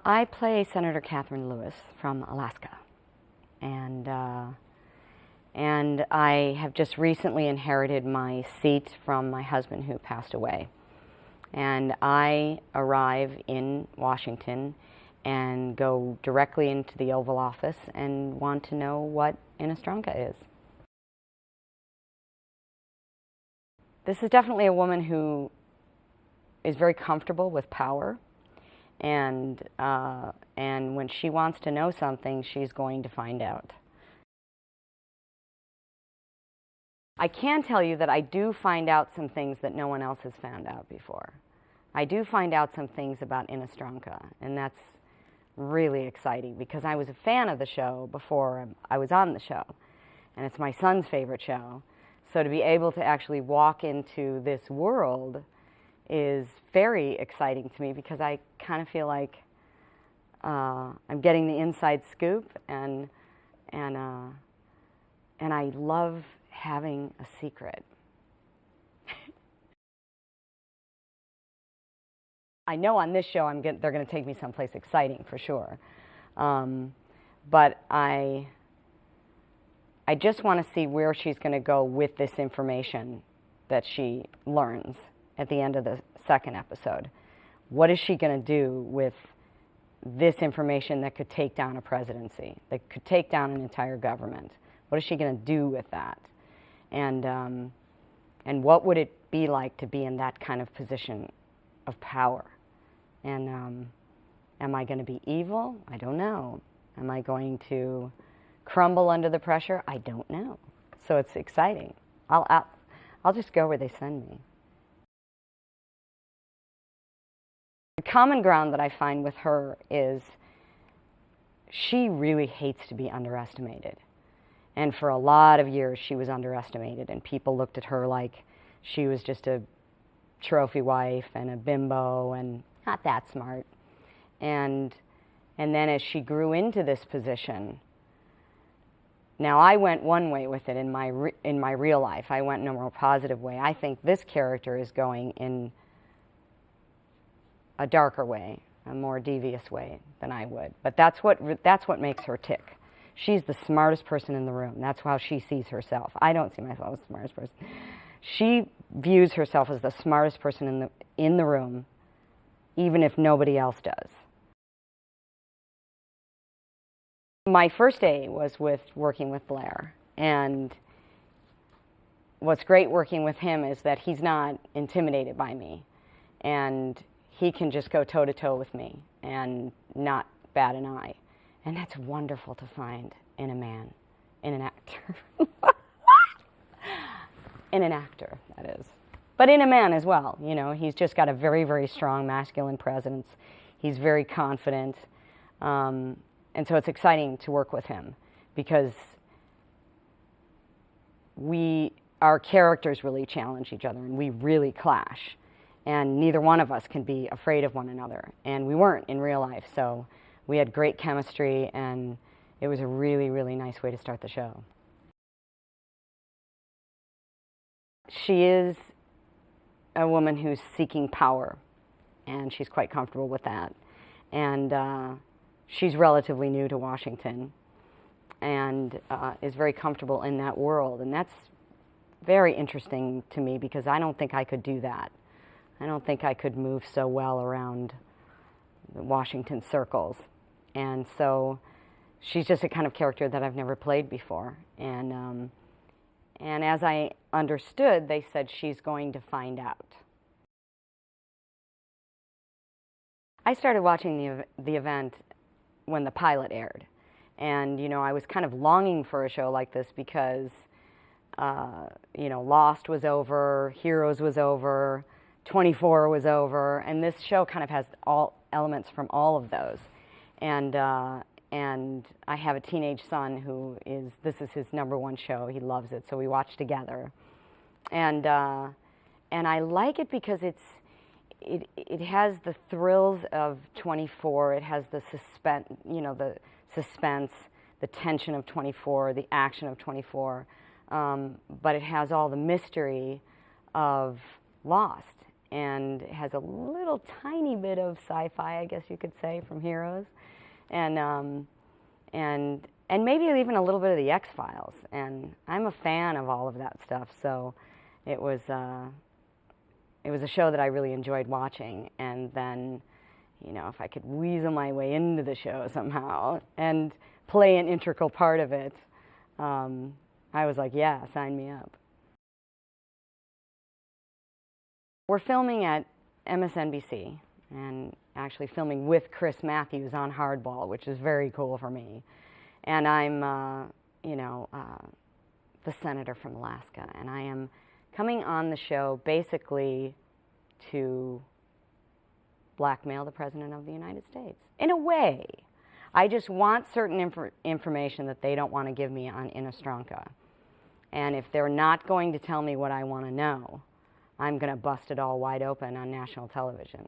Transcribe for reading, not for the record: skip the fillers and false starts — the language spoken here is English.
I play Senator Catherine Lewis from Alaska, and I have just recently inherited my seat from my husband who passed away. And I arrive in Washington and go directly into the Oval Office and want to know what Inostranka is. This is definitely a woman who is very comfortable with power, and when she wants to know something, she's going to find out. I can tell you that I do find out some things that no one else has found out before. I do find out some things about Inostranka, and that's really exciting because I was a fan of the show before I was on the show, and it's my son's favorite show. So to be able to actually walk into this world is very exciting to me because I kind of feel like I'm getting the inside scoop, and I love having a secret. I know on this show they're going to take me someplace exciting for sure, but I just want to see where she's going to go with this information that she learns at the end of the second episode. What is she going to do with this information that could take down a presidency, that could take down an entire government? What is she going to do with that? And what would it be like to be in that kind of position of power? And am I going to be evil? I don't know. Am I going to crumble under the pressure? I don't know. So it's exciting. I'll just go where they send me. The common ground that I find with her is she really hates to be underestimated. And for a lot of years, she was underestimated, and people looked at her like she was just a trophy wife and a bimbo and not that smart. And then as she grew into this position, now I went one way with it in my real life. I went in a more positive way. I think this character is going in a darker way, a more devious way than I would. But that's what makes her tick. She's the smartest person in the room. That's how she sees herself. I don't see myself as the smartest person. She views herself as the smartest person in the room, even if nobody else does. My first day was working with Blair, and what's great working with him is that he's not intimidated by me, and he can just go toe-to-toe with me and not bat an eye. And that's wonderful to find in a man, in an actor. In an actor, that is. But in a man as well, you know, he's just got a very, very strong masculine presence. He's very confident. And so it's exciting to work with him because our characters really challenge each other, and we really clash. And neither one of us can be afraid of one another. And we weren't in real life, so we had great chemistry, and it was a really, really nice way to start the show. She is a woman who's seeking power, and she's quite comfortable with that. And she's relatively new to Washington and is very comfortable in that world. And that's very interesting to me because I don't think I could do that. I don't think I could move so well around the Washington circles. And so she's just a kind of character that I've never played before. And as I understood, they said she's going to find out. I started watching the event when the pilot aired. And, you know, I was kind of longing for a show like this because, you know, Lost was over, Heroes was over, 24 was over, and this show kind of has all elements from all of those. And I have a teenage son this is his #1 show. He loves it, so we watch together. And I like it because it has the thrills of 24. It has the suspense, you know, the tension of 24, the action of 24. But it has all the mystery of Lost. and has a little tiny bit of sci-fi, I guess you could say, from Heroes, and maybe even a little bit of the X-Files. And I'm a fan of all of that stuff, so it was a show that I really enjoyed watching. And then, you know, if I could weasel my way into the show somehow and play an integral part of it, I was like, yeah, sign me up. We're filming at MSNBC, and actually filming with Chris Matthews on Hardball, which is very cool for me. And I'm, you know, the senator from Alaska, and I am coming on the show basically to blackmail the President of the United States. In a way, I just want certain information that they don't want to give me on Inostranka. And if they're not going to tell me what I want to know, I'm going to bust it all wide open on national television.